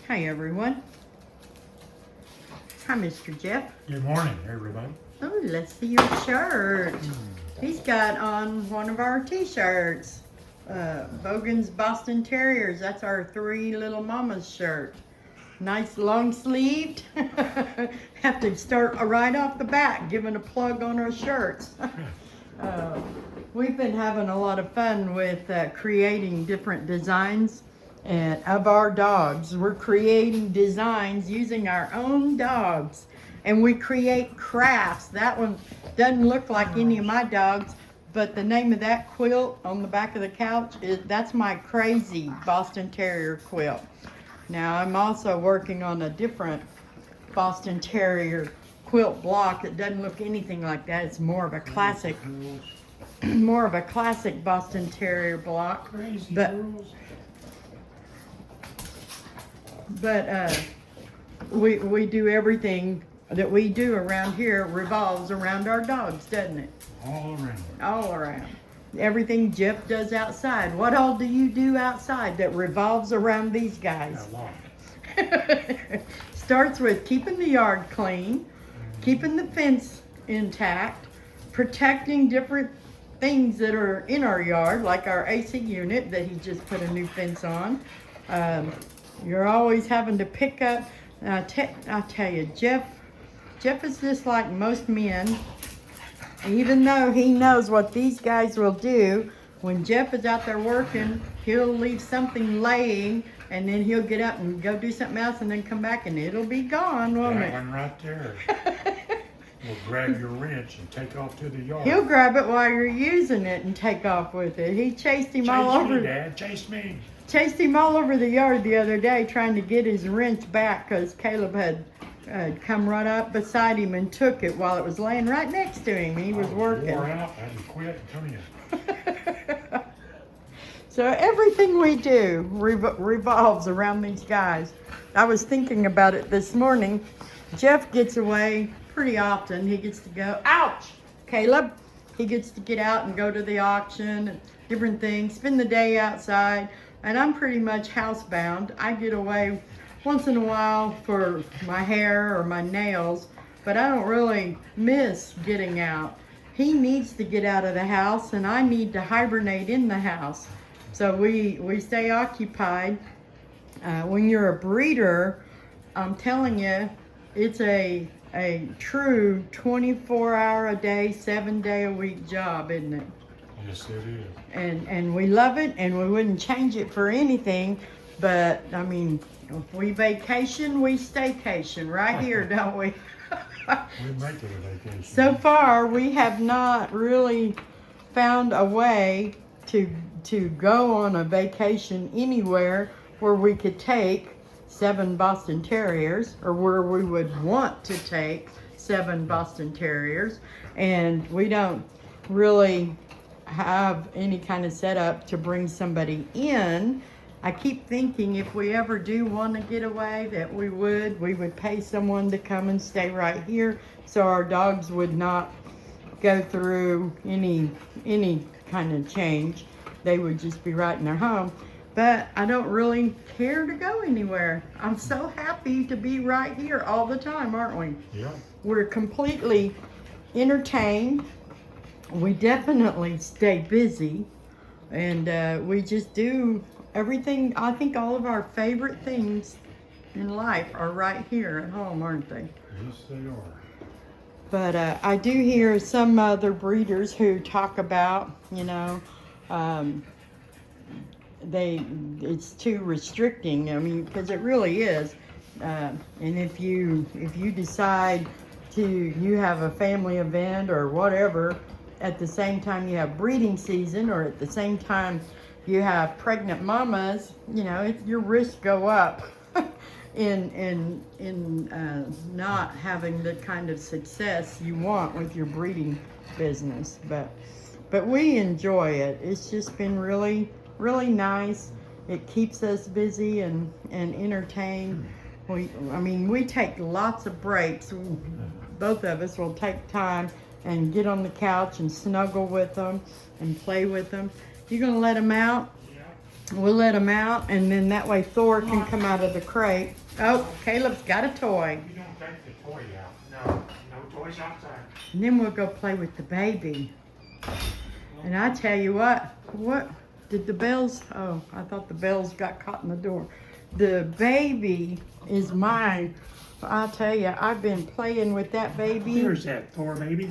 Hi, everyone. Hi, Mr. Jeff. Good morning, everybody. Oh, let's see your shirt. He's got on one of our t-shirts. Bogan's Boston Terriers. That's our three little mamas shirt. Nice long sleeved. Have to start right off the bat giving a plug on our shirts. We've been having a lot of fun with creating different designs of our dogs. We're creating designs using our own dogs, and we create crafts. That one doesn't look like any of my dogs, but the name of that quilt on the back of the couch that's my crazy Boston Terrier quilt. Now I'm also working on a different Boston Terrier quilt block that doesn't look anything like that. It's more of a classic Boston Terrier block. But we do everything that we do around here revolves around our dogs, doesn't it? All around. All around. Everything Jeff does outside. What all do you do outside that revolves around these guys? A lot. Starts with keeping the yard clean, keeping the fence intact, protecting different things that are in our yard, like our AC unit that he just put a new fence on. You're always having to pick up. I'll tell you, Jeff is just like most men. Even though he knows what these guys will do, when Jeff is out there working, he'll leave something laying, and then he'll get up and go do something else, and then come back, and it'll be gone, won't it? That one right there. We'll grab your wrench and take off to the yard. He'll grab it while you're using it and take off with it. He chased him all over. Chase me, Dad. Chase me. Chased him all over the yard the other day trying to get his wrench back because Caleb had come right up beside him and took it while it was laying right next to him. He was working. Wore out. I had to quit and come in. So everything we do revolves around these guys. I was thinking about it this morning. Jeff gets away pretty often. He gets to go, ouch, Caleb. He gets to get out and go to the auction and different things, spend the day outside. And I'm pretty much housebound. I get away once in a while for my hair or my nails, but I don't really miss getting out. He needs to get out of the house, and I need to hibernate in the house. So we stay occupied. When you're a breeder, I'm telling you, it's a true 24-hour-a-day, 7-day-a-week job, isn't it? Yes, it is. And we love it, and we wouldn't change it for anything. But I mean, if we vacation, we staycation right here, don't we? We make it a vacation. So far, we have not really found a way to go on a vacation anywhere where we could take 7 Boston Terriers, or where we would want to take 7 Boston Terriers, and we don't really have any kind of setup to bring somebody in. I keep thinking if we ever do want to get away that we would pay someone to come and stay right here so our dogs would not go through any kind of change. They would just be right in their home. But I don't really care to go anywhere. I'm so happy to be right here all the time, aren't we? Yeah. We're completely entertained. We definitely stay busy, and we just do everything. I think all of our favorite things in life are right here at home, aren't they? Yes, they are. But I do hear some other breeders who talk about, it's too restricting. I mean, because it really is. And if you decide you have a family event or whatever, at the same time you have breeding season, or at the same time you have pregnant mamas, your risks go up in not having the kind of success you want with your breeding business. But we enjoy it. It's just been really, really nice. It keeps us busy and entertained. We take lots of breaks. Both of us will take time and get on the couch and snuggle with them and play with them. You gonna let them out? We'll let him out, and then that way Thor can come out of the crate. Oh, Caleb's got a toy. You don't take the toy out. No, no toys outside. And then we'll go play with the baby. And I tell you what did the bells, oh, I thought the bells got caught in the door. The baby is mine. I tell you, I've been playing with that baby. There's that Thor baby.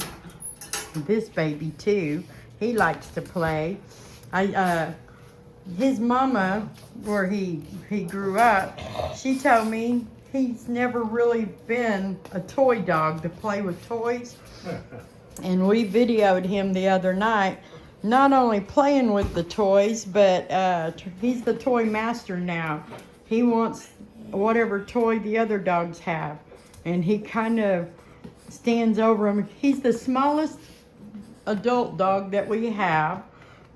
This baby too. He likes to play. His mama, where he grew up, she told me he's never really been a toy dog to play with toys. And we videoed him the other night, not only playing with the toys, but he's the toy master now. He wants whatever toy the other dogs have, and he kind of stands over him. He's the smallest adult dog that we have,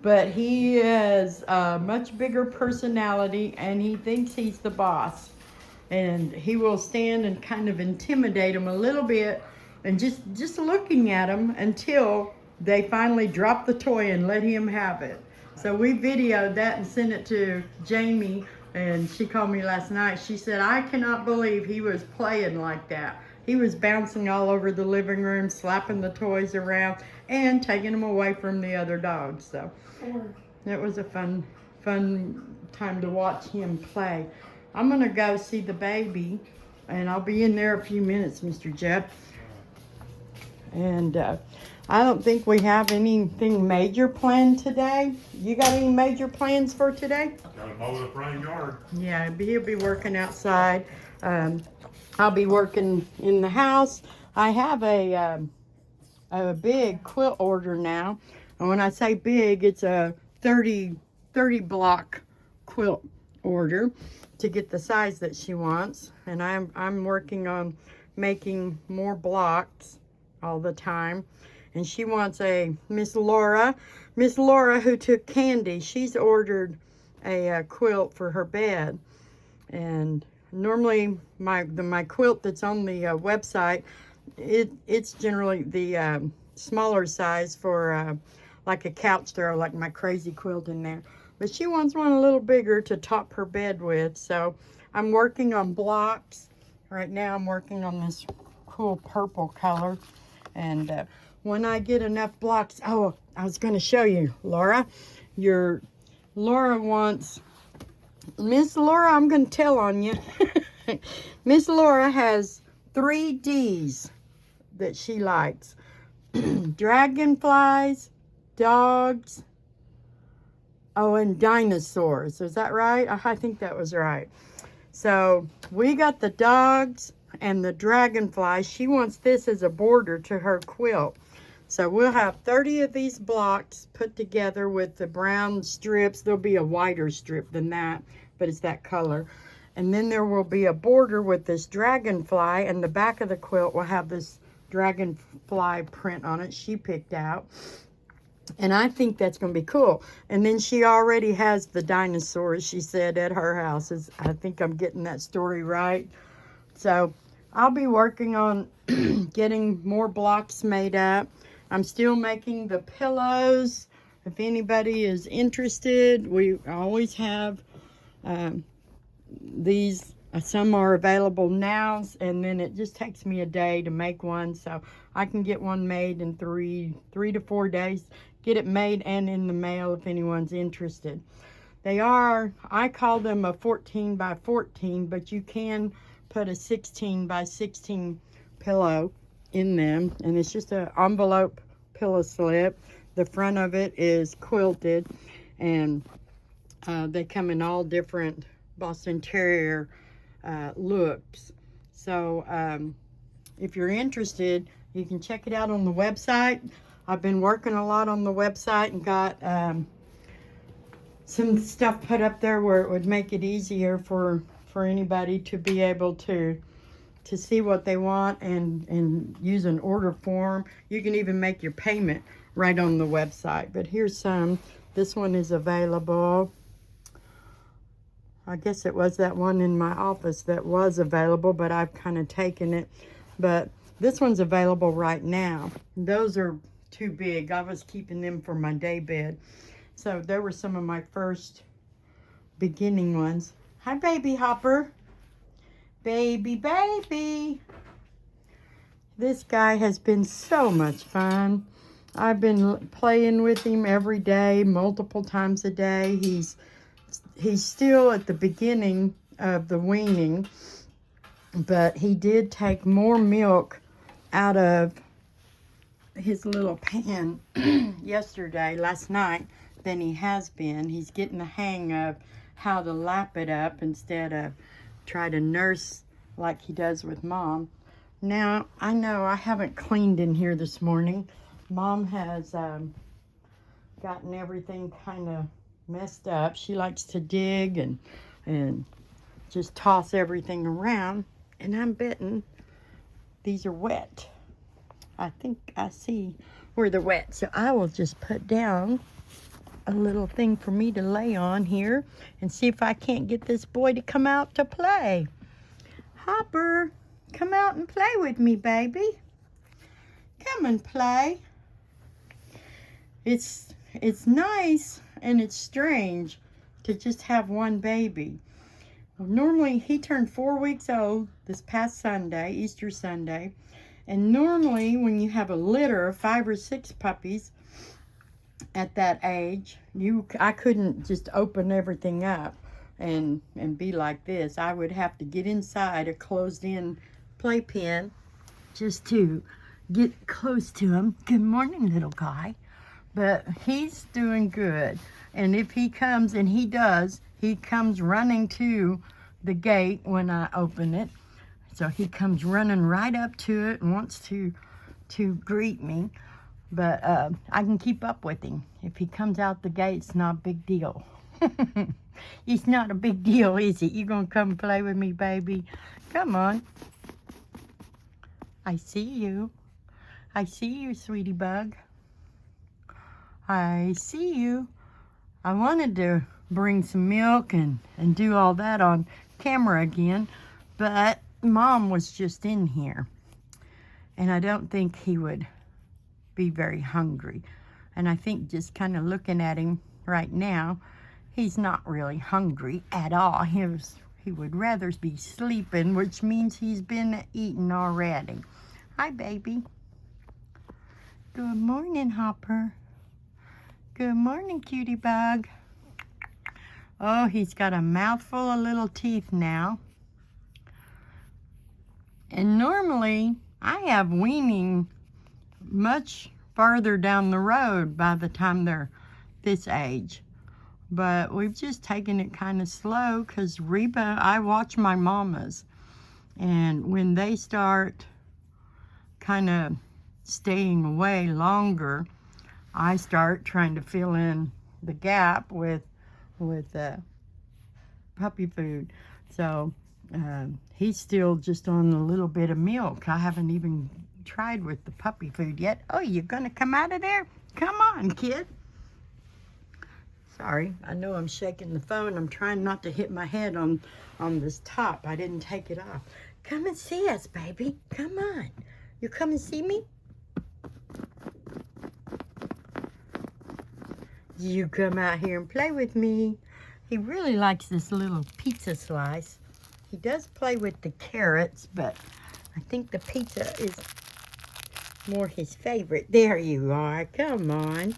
but he has a much bigger personality, and he thinks he's the boss. And he will stand and kind of intimidate him a little bit, and just looking at him until they finally drop the toy and let him have it. So we videoed that and sent it to Jamie, and she called me last night. She said, I cannot believe he was playing like that. He was bouncing all over the living room, slapping the toys around, and taking them away from the other dogs. So it was a fun time to watch him play. I'm gonna go see the baby, and I'll be in there a few minutes, Mr. Jeff. And I don't think we have anything major planned today. You got any major plans for today? Gotta mow the front yard. Yeah, he'll be working outside. I'll be working in the house. I have a big quilt order now. And when I say big, it's a 30 block quilt order to get the size that she wants. And I'm working on making more blocks all the time. And she wants a Miss Laura who took Candy. She's ordered a quilt for her bed. And normally my quilt that's on the website, it's generally the smaller size for like a couch throw, like my crazy quilt in there. But she wants one a little bigger to top her bed with. So I'm working on blocks. Right now I'm working on this cool purple color. And when I get enough blocks, oh, I was going to show you, Laura. Laura wants, Miss Laura, I'm going to tell on you. Miss Laura has 3 Ds that she likes. Dragonflies, dogs, oh, and dinosaurs. Is that right? I think that was right. So we got the dogs and the dragonflies. She wants this as a border to her quilt. So we'll have 30 of these blocks put together with the brown strips. There'll be a wider strip than that, but it's that color. And then there will be a border with this dragonfly, and the back of the quilt will have this dragonfly print on it she picked out. And I think that's going to be cool. And then she already has the dinosaurs, she said, at her house. I think I'm getting that story right. So I'll be working on getting more blocks made up. I'm still making the pillows. If anybody is interested, we always have these. Some are available now, and then it just takes me a day to make one. So I can get one made in three to 4 days. Get it made and in the mail if anyone's interested. I call them a 14 by 14, but you can put a 16 by 16 pillow in them, and it's just an envelope pillow slip. The front of it is quilted, and they come in all different Boston Terrier looks. So if you're interested, you can check it out on the website. I've been working a lot on the website and got some stuff put up there where it would make it easier for anybody to be able to see what they want and use an order form. You can even make your payment right on the website. But here's some. This one is available. I guess it was that one in my office that was available, but I've kind of taken it. But this one's available right now. Those are too big. I was keeping them for my day bed. So there were some of my first beginning ones. Hi, baby Hopper. Baby, baby. This guy has been so much fun. I've been playing with him every day, multiple times a day. He's still at the beginning of the weaning, but he did take more milk out of his little pan last night, than he has been. He's getting the hang of how to lap it up instead of try to nurse like he does with Mom. Now, I know I haven't cleaned in here this morning. Mom has gotten everything kind of messed up. She likes to dig and just toss everything around. And I'm betting these are wet. I think I see where they're wet. So I will just put down a little thing for me to lay on here and see if I can't get this boy to come out to play. Hopper, come out and play with me, baby. Come and play. It's nice and it's strange to just have one baby. Well, normally he turned 4 weeks old this past Sunday, Easter Sunday. And normally when you have a litter of 5 or 6 puppies at that age, I couldn't just open everything up and be like this. I would have to get inside a closed-in playpen just to get close to him. Good morning, little guy. But he's doing good. And if he comes, and he does, he comes running to the gate when I open it. So he comes running right up to it and wants to greet me. But I can keep up with him. If he comes out the gate, it's not a big deal. It's not a big deal, is it? You gonna come play with me, baby? Come on. I see you. I see you, sweetie bug. I see you. I wanted to bring some milk and do all that on camera again, but Mom was just in here. And I don't think he would be very hungry. And I think just kind of looking at him right now, he's not really hungry at all. He would rather be sleeping, which means he's been eating already. Hi, baby. Good morning, Hopper. Good morning, cutie bug. Oh, he's got a mouthful of little teeth now. And normally, I have weaning much farther down the road by the time they're this age. But we've just taken it kind of slow because Reba, I watch my mamas. And when they start kind of staying away longer, I start trying to fill in the gap with puppy food. So he's still just on a little bit of milk. I haven't even tried with the puppy food yet. Oh, you're gonna come out of there? Come on, kid. Sorry, I know I'm shaking the phone. I'm trying not to hit my head on this top. I didn't take it off. Come and see us, baby. Come on. You come and see me? You come out here and play with me. He really likes this little pizza slice. He does play with the carrots, but I think the pizza is more his favorite. There you are. Come on.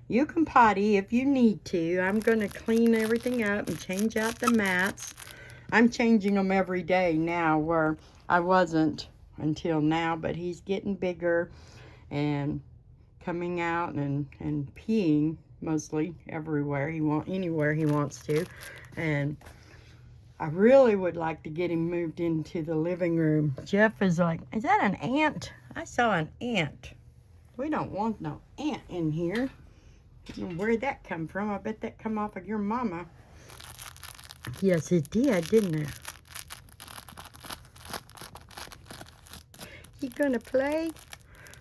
You can potty if you need to. I'm going to clean everything up and change out the mats. I'm changing them every day now, where I wasn't until now, but he's getting bigger and coming out and peeing mostly everywhere anywhere he wants to. And I really would like to get him moved into the living room. Jeff is like, is that an ant? I saw an ant. We don't want no ant in here. Where'd that come from? I bet that come off of your mama. Yes, it did, didn't it? You gonna play?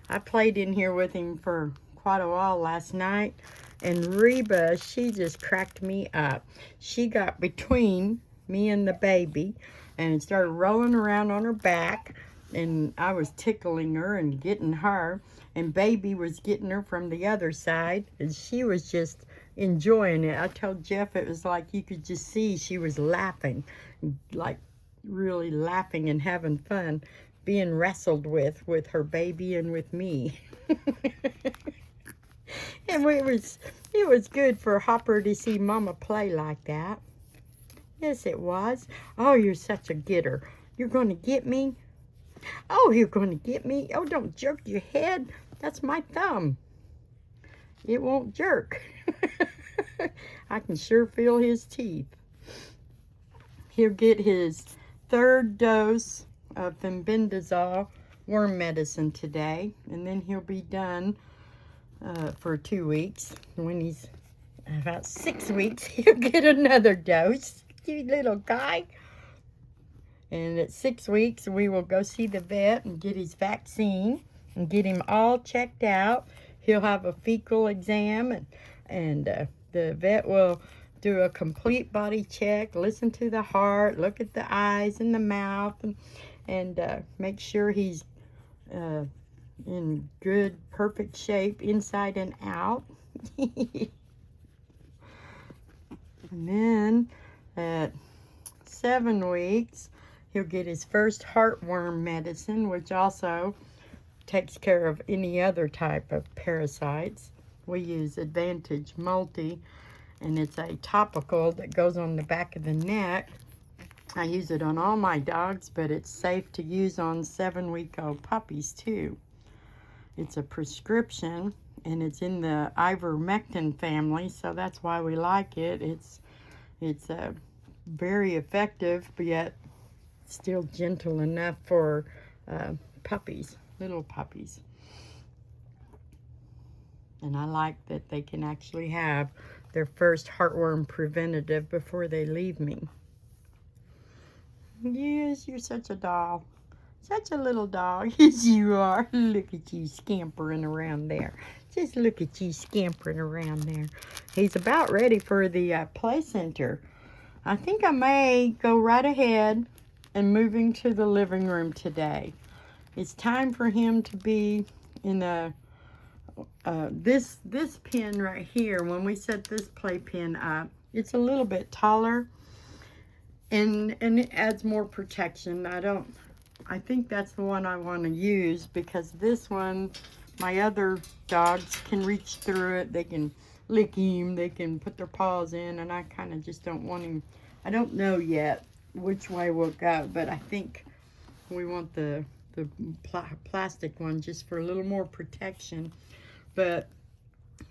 I played in here with him for quite a while last night. And Reba, she just cracked me up. She got between me and the baby and started rolling around on her back. And I was tickling her and getting her. And baby was getting her from the other side. And she was just enjoying it. I told Jeff it was like you could just see she was laughing, like really laughing and having fun, being wrestled with her baby and with me. And it was good for Hopper to see Mama play like that. Yes, it was. Oh, you're such a getter. You're going to get me? Oh, you're going to get me? Oh, don't jerk your head. That's my thumb. It won't jerk. I can sure feel his teeth. He'll get his 3rd dose of fenbendazole worm medicine today, and then he'll be done for 2 weeks. When he's about 6 weeks, he'll get another dose. Cute little guy. And at 6 weeks, we will go see the vet and get his vaccine and get him all checked out. He'll have a fecal exam, and the vet will do a complete body check, listen to the heart, look at the eyes and the mouth, and make sure he's in good, perfect shape inside and out. And then at 7 weeks, he'll get his first heartworm medicine, which also takes care of any other type of parasites. We use Advantage Multi, and it's a topical that goes on the back of the neck. I use it on all my dogs, but it's safe to use on 7-week-old puppies too. It's a prescription, and it's in the ivermectin family, so that's why we like it. It's very effective, but yet still gentle enough for puppies, little puppies. And I like that they can actually have their first heartworm preventative before they leave me. Yes, you're such a doll. Such a little dog. Yes, you are. Look at you scampering around there. Just look at you scampering around there. He's about ready for the play center. I think I may go right ahead and move him to the living room today. It's time for him to be in the this pen right here. When we set this play pen up, it's a little bit taller, and it adds more protection. I think that's the one I want to use, because this one, my other dogs can reach through it. They can lick him, they can put their paws in, and I kind of just don't want him. I don't know yet which way we'll go, but I think we want the plastic one just for a little more protection. But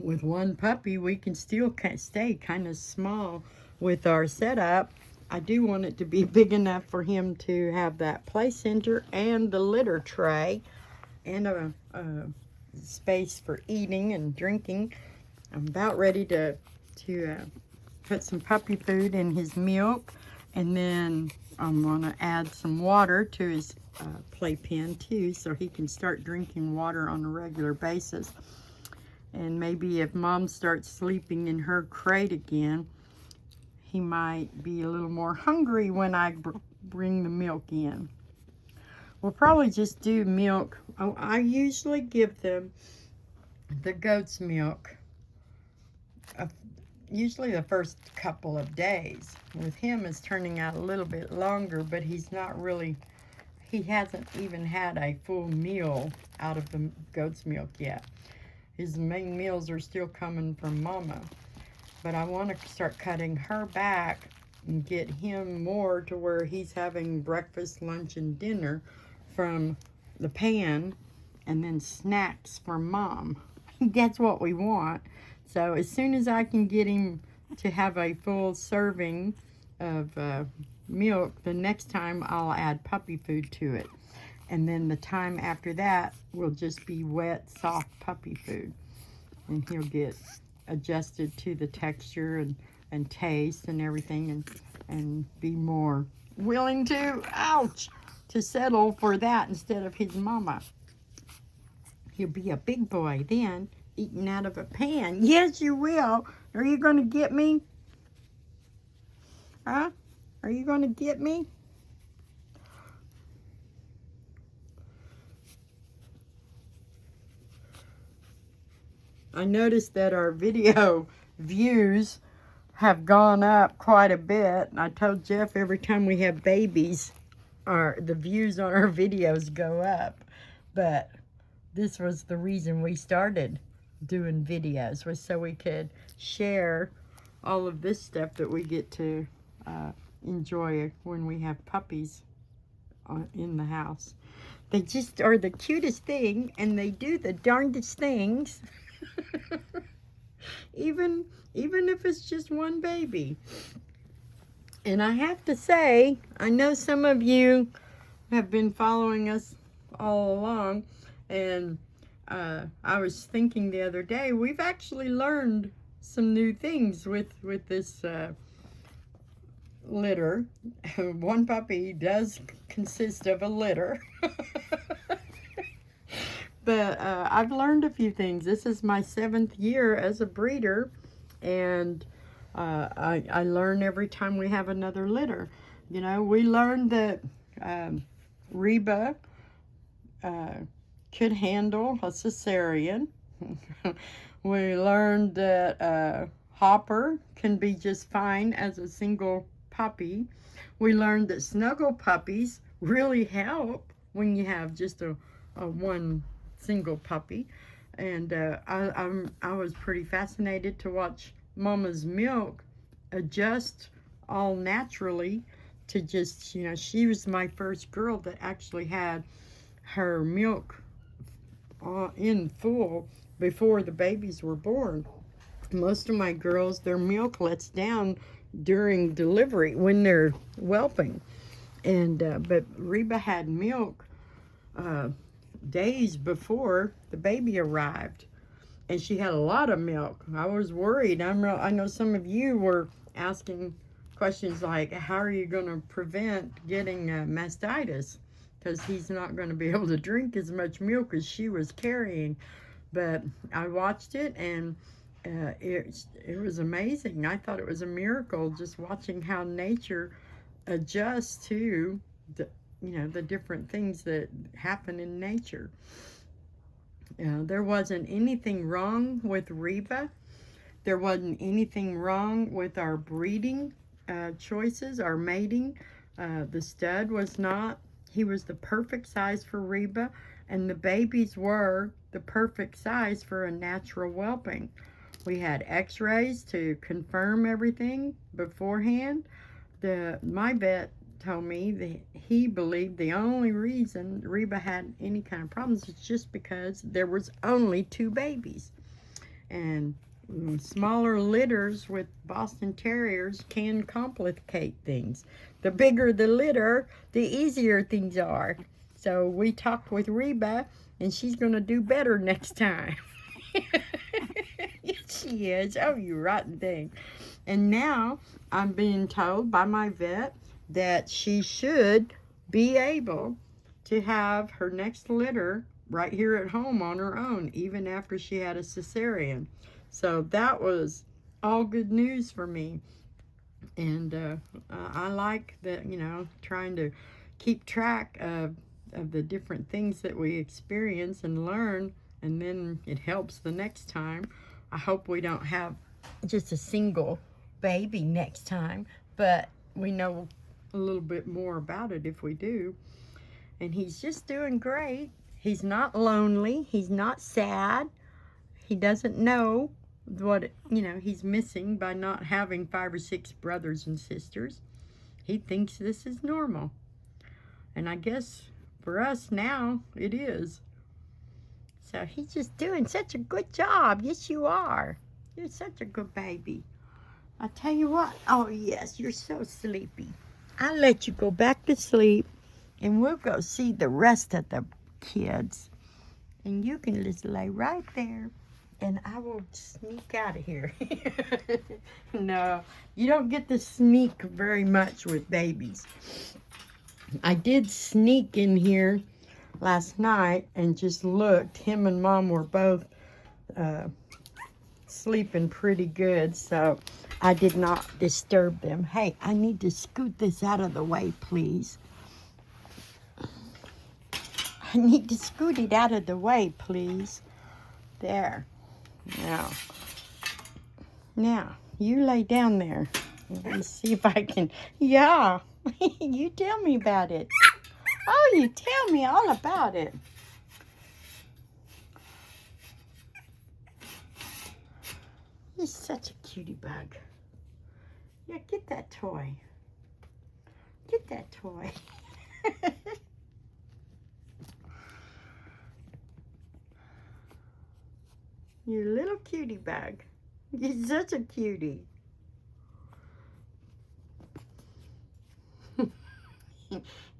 with one puppy, we can still stay kind of small with our setup. I do want it to be big enough for him to have that play center and the litter tray and a space for eating and drinking. I'm about ready to put some puppy food in his milk, and then I'm going to add some water to his playpen too, so he can start drinking water on a regular basis. And maybe if Mom starts sleeping in her crate again, he might be a little more hungry when I bring the milk in. We'll probably just do milk. Oh, I usually give them the goat's milk usually the first couple of days. With him, it's turning out a little bit longer, but he hasn't even had a full meal out of the goat's milk yet. His main meals are still coming from Mama. But I want to start cutting her back and get him more to where he's having breakfast, lunch, and dinner from the pan, and then snacks from Mom. That's what we want. So as soon as I can get him to have a full serving of milk, the next time I'll add puppy food to it. And then the time after that will just be wet, soft puppy food. And he'll get adjusted to the texture and taste and everything, and be more willing to settle for that instead of his mama. He'll be a big boy then, eating out of a pan. Yes, you will. Are you going to get me? Huh? Are you going to get me? I noticed that our video views have gone up quite a bit. And I told Jeff every time we have babies, the views on our videos go up. But this was the reason we started doing videos, was so we could share all of this stuff that we get to enjoy when we have puppies in the house. They just are the cutest thing, and they do the darndest things. even if it's just one baby. And I have to say, I know some of you have been following us all along, and I was thinking the other day, we've actually learned some new things with this litter. One puppy does consist of a litter. But I've learned a few things. This is my 7th year as a breeder, and I learn every time we have another litter. You know, we learned that Reba could handle a cesarean. We learned that Hopper can be just fine as a single puppy. We learned that snuggle puppies really help when you have just a one single puppy. And I was pretty fascinated to watch Mama's milk adjust all naturally to just, you know, she was my first girl that actually had her milk in full before the babies were born. Most of my girls, their milk lets down during delivery when they're whelping. And but Reba had milk days before the baby arrived, and she had a lot of milk. I was worried. I know some of you were asking questions like, how are you going to prevent getting mastitis, because he's not going to be able to drink as much milk as she was carrying. But I watched it, and it was amazing. I thought it was a miracle just watching how nature adjusts to the, you know, the different things that happen in nature. There wasn't anything wrong with Reba. There wasn't anything wrong with our breeding choices, our mating. The stud was not. He was the perfect size for Reba, and the babies were the perfect size for a natural whelping. We had x-rays to confirm everything beforehand. My vet told me that he believed the only reason Reba had any kind of problems is just because there was only 2 babies. And smaller litters with Boston Terriers can complicate things. The bigger the litter, the easier things are. So we talked with Reba, and she's going to do better next time. Yes, she is. Oh, you rotten thing. And now I'm being told by my vet that she should be able to have her next litter right here at home on her own, even after she had a cesarean. So that was all good news for me. And I like that, you know, trying to keep track of the different things that we experience and learn, and then it helps the next time. I hope we don't have just a single baby next time, but we know a little bit more about it if we do. And he's just doing great. He's not lonely. He's not sad. He doesn't know what, you know, he's missing by not having 5 or 6 brothers and sisters. He thinks this is normal. And I guess for us now, it is. So he's just doing such a good job. Yes, you are. You're such a good baby. I tell you what. Oh, yes, you're so sleepy. I'll let you go back to sleep, and we'll go see the rest of the kids. And you can just lay right there, and I will sneak out of here. No, you don't get to sneak very much with babies. I did sneak in here last night and just looked. Him and Mom were both sleeping pretty good, so I did not disturb them. Hey, I need to scoot this out of the way, please. I need to scoot it out of the way, please. There. Now, Now, you lay down there. Let me see if I can. Yeah, you tell me about it. Oh, you tell me all about it. You're such a cutie bug. Yeah, get that toy. Get that toy. You little cutie bug. You're such a cutie.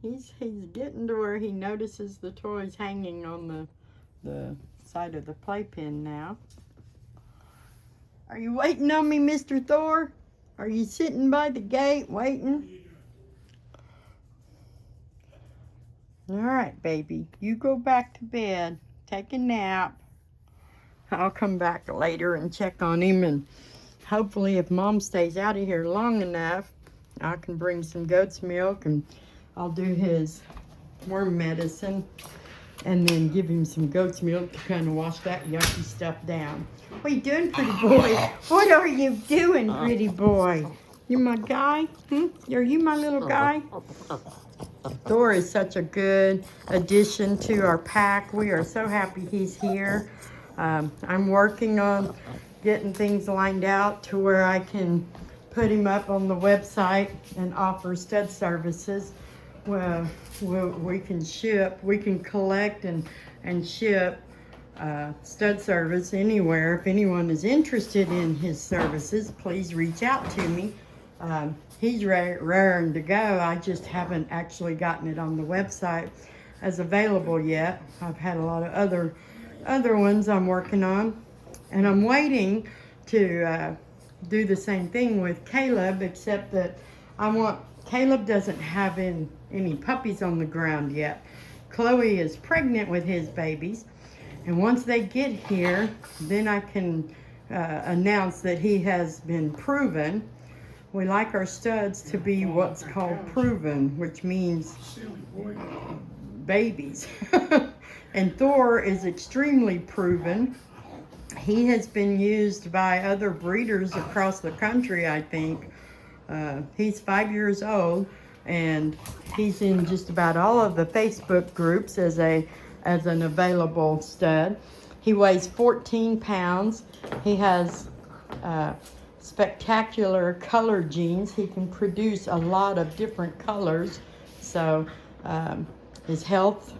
He's getting to where he notices the toys hanging on the side of the playpen now. Are you waiting on me, Mr. Thor? Are you sitting by the gate waiting? All right, baby. You go back to bed. Take a nap. I'll come back later and check on him, and hopefully if Mom stays out of here long enough, I can bring some goat's milk and I'll do his worm medicine and then give him some goat's milk to kind of wash that yucky stuff down. What are you doing, pretty boy? What are you doing, pretty boy? You my guy? Are you my little guy? Thor is such a good addition to our pack. We are so happy he's here. I'm working on getting things lined out to where I can put him up on the website and offer stud services. Well, we can ship, we can collect and ship stud service anywhere. If anyone is interested in his services, please reach out to me. He's raring to go. I just haven't actually gotten it on the website as available yet. I've had a lot of other ones I'm working on, and I'm waiting to do the same thing with Caleb, except that Caleb doesn't have any puppies on the ground yet. Chloe is pregnant with his babies, and once they get here, then I can announce that he has been proven. We like our studs to be what's called proven, which means babies. And Thor is extremely proven. He has been used by other breeders across the country, I think. He's 5 years old, and he's in just about all of the Facebook groups as an available stud. He weighs 14 pounds. He has spectacular color genes. He can produce a lot of different colors. So his health,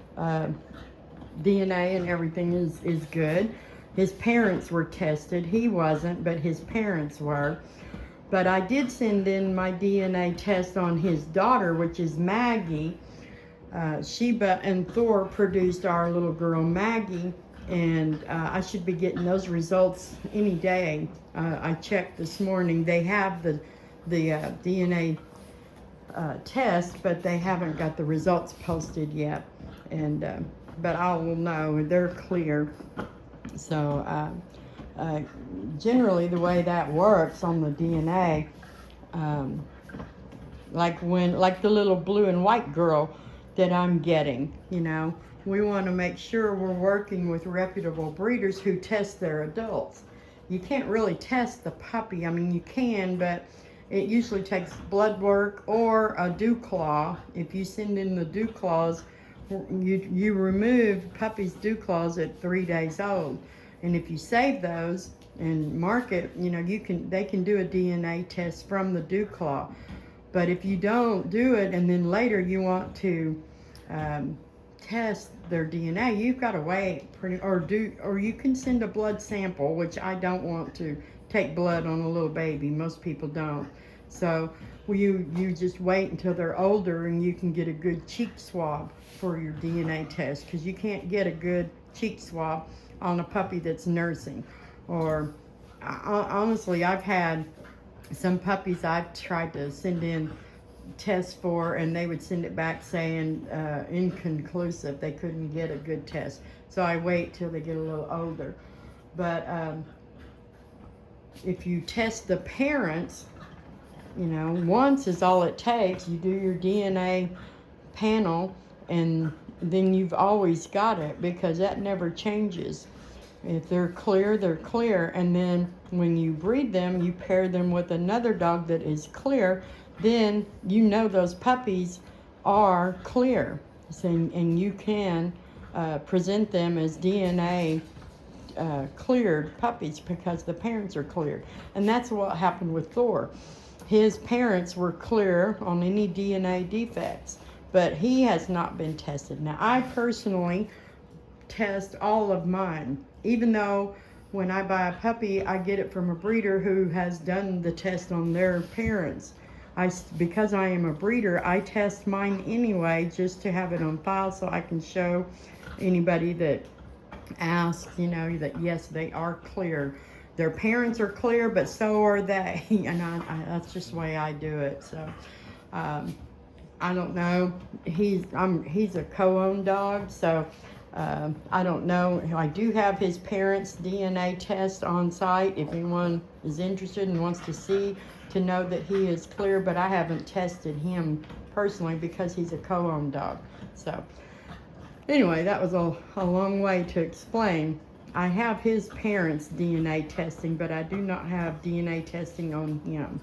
DNA and everything is good. His parents were tested. He wasn't, but his parents were. But I did send in my DNA test on his daughter, which is Maggie. Sheba and Thor produced our little girl Maggie, and I should be getting those results any day. I checked this morning. They have the DNA test, but they haven't got the results posted yet. And but I will know they're clear. So generally the way that works on the DNA, like the little blue and white girl that I'm getting, we want to make sure we're working with reputable breeders who test their adults. You can't really test the puppy. I mean, you can, but it usually takes blood work or a dew claw. If you send in the dew claws, you remove puppies' dew claws at 3 days old. And if you save those and mark it, they can do a DNA test from the dew claw. But if you don't do it and then later you want to test their DNA, you've got to wait or you can send a blood sample, which I don't want to take blood on a little baby. Most people don't. So you just wait until they're older and you can get a good cheek swab for your DNA test, because you can't get a good cheek swab on a puppy that's nursing. Or honestly, I've had some puppies I've tried to send in tests for, and they would send it back saying inconclusive. They couldn't get a good test. So I wait till they get a little older. But if you test the parents, once is all it takes. You do your DNA panel, and then you've always got it, because that never changes. If they're clear, they're clear. And then when you breed them, you pair them with another dog that is clear, then you know those puppies are clear. So, and you can present them as DNA cleared puppies because the parents are cleared. And that's what happened with Thor. His parents were clear on any DNA defects, but he has not been tested. Now, I personally test all of mine, even though when I buy a puppy, I get it from a breeder who has done the test on their parents. Because I am a breeder, I test mine anyway just to have it on file so I can show anybody that asks, you know, that yes, they are clear. Their parents are clear, but so are they. And that's just the way I do it. So I don't know. He's a co-owned dog, so I don't know. I do have his parents' DNA test on site if anyone is interested and wants to see to know that he is clear, but I haven't tested him personally because he's a co-owned dog. So anyway, that was a long way to explain. I have his parents' DNA testing, but I do not have DNA testing on him.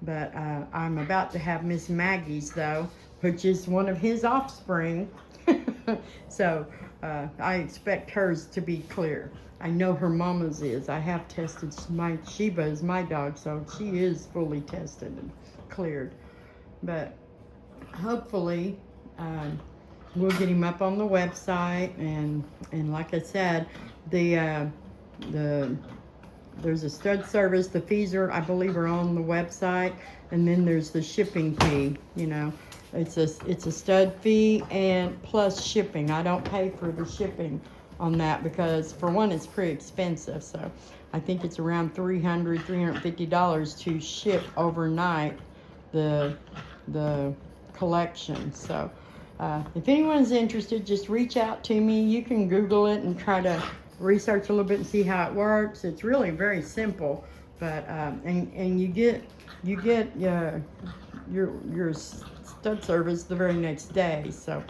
But I'm about to have Miss Maggie's, though, which is one of his offspring. So I expect hers to be clear. I know her mama's is. I have tested Sheba is my dog, so she is fully tested and cleared. But hopefully we'll get him up on the website, and like I said, there's a stud service. The fees are, I believe, are on the website, and then there's the shipping fee. You know, it's a stud fee and plus shipping. I don't pay for the shipping on that because, for one, it's pretty expensive. So I think it's around $350 to ship overnight the collection. So if anyone's interested, just reach out to me. You can Google it and try to research a little bit and see how it works. It's really very simple, but and you get your stud service the very next day. So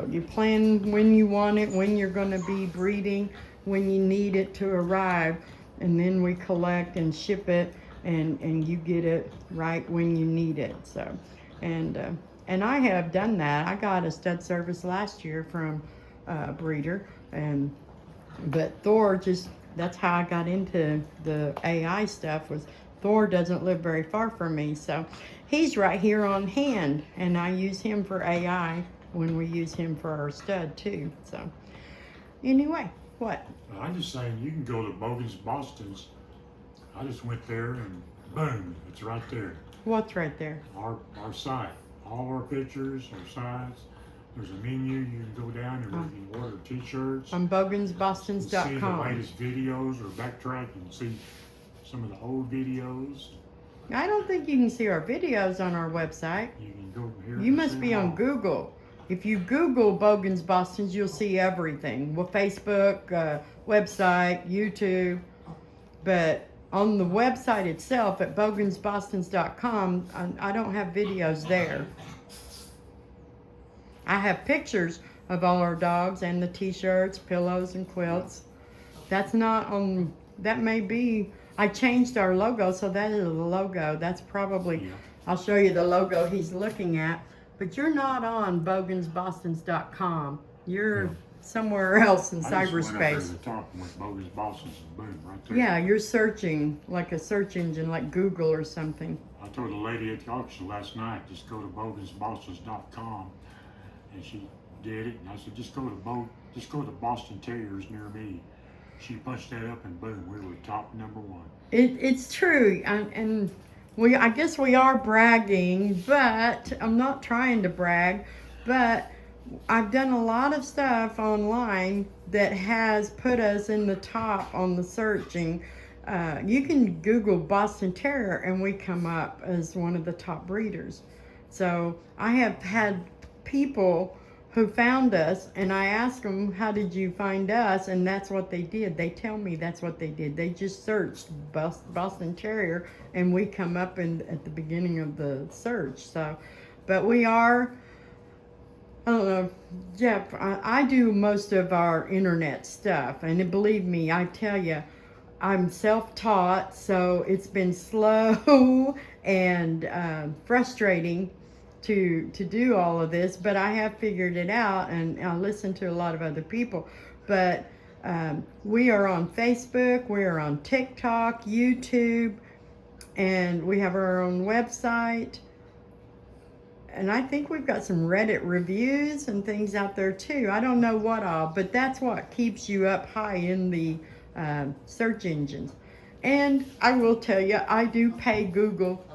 you plan when you want it, when you're going to be breeding, when you need it to arrive, and then we collect and ship it, and you get it right when you need it. So and I have done that. I got a stud service last year from a breeder, but Thor that's how I got into the AI stuff. Was Thor doesn't live very far from me, so he's right here on hand, and I use him for AI when we use him for our stud too. So anyway, what? I'm just saying, you can go to Bogan's Boston's. I just went there and boom, it's right there. What's right there? Our site. All our pictures, our sites. There's a menu. You can go down and you can order t-shirts. On bogansbostons.com. See the latest videos or backtrack and see some of the old videos. I don't think you can see our videos on our website. You can go here. You must be on Google. If you Google Bogan's Bostons, you'll see everything. Well, Facebook, website, YouTube. But on the website itself at bogansbostons.com, I don't have videos there. I have pictures of all our dogs and the t-shirts, pillows, and quilts. That's not on, that may be, I changed our logo, so that is the logo. That's probably, I'll show you the logo he's looking at. But you're not on bogansbostons.com. You're somewhere else in cyberspace. I just went up to the top and went Bogan's Bostons and boom, right there. Yeah, you're searching like a search engine, like Google or something. I told the lady at the auction last night, just go to bogansbostons.com, and she did it. And I said, just go to Boston Terriers near me. She punched that up, and boom, we were top #1. It's true, and I guess we are bragging, but I'm not trying to brag, but I've done a lot of stuff online that has put us in the top on the searching. You can Google Boston Terrier and we come up as one of the top breeders. So I have had people who found us, and I asked them, how did you find us? And that's what they did. They tell me that's what they did. They just searched Boston Terrier and we come up at the beginning of the search. So, but we are I don't know, Jeff, I do most of our internet stuff, and believe me, I tell you, I'm self-taught, so it's been slow and frustrating to do all of this, but I have figured it out, and I listen to a lot of other people. But we are on Facebook, we are on TikTok, YouTube, and we have our own website. And I think we've got some Reddit reviews and things out there too. I don't know what all, but that's what keeps you up high in the search engines. And I will tell you, I do pay Google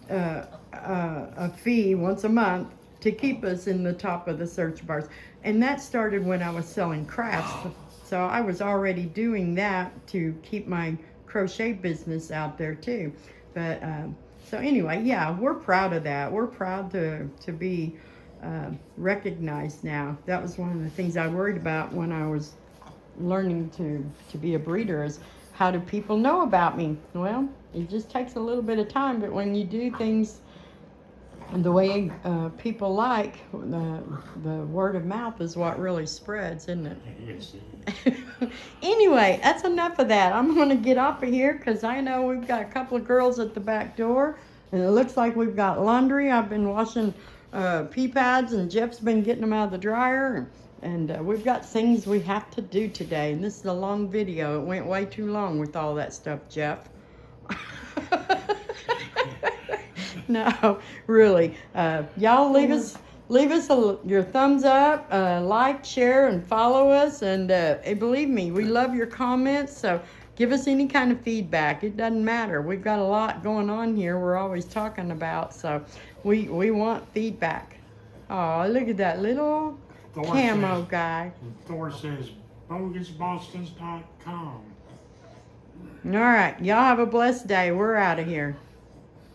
a fee once a month to keep us in the top of the search bars. And that started when I was selling crafts. So I was already doing that to keep my crochet business out there too. But so anyway, yeah, we're proud of that. We're proud to be recognized now. That was one of the things I worried about when I was learning to be a breeder, is how do people know about me? Well, it just takes a little bit of time, but when you do things the way people like, the word of mouth is what really spreads, isn't it? Yes. Anyway, that's enough of that. I'm going to get off of here because I know we've got a couple of girls at the back door, and it looks like we've got laundry. I've been washing pea pads, and Jeff's been getting them out of the dryer, and we've got things we have to do today. And this is a long video. It went way too long with all that stuff, Jeff. No, really. Y'all leave us your thumbs up, like, share, and follow us. And believe me, we love your comments. So give us any kind of feedback. It doesn't matter. We've got a lot going on here. We're always talking about. So we want feedback. Oh, look at that little camo guy. Thor says bogansbostons.com. All right. Y'all have a blessed day. We're out of here.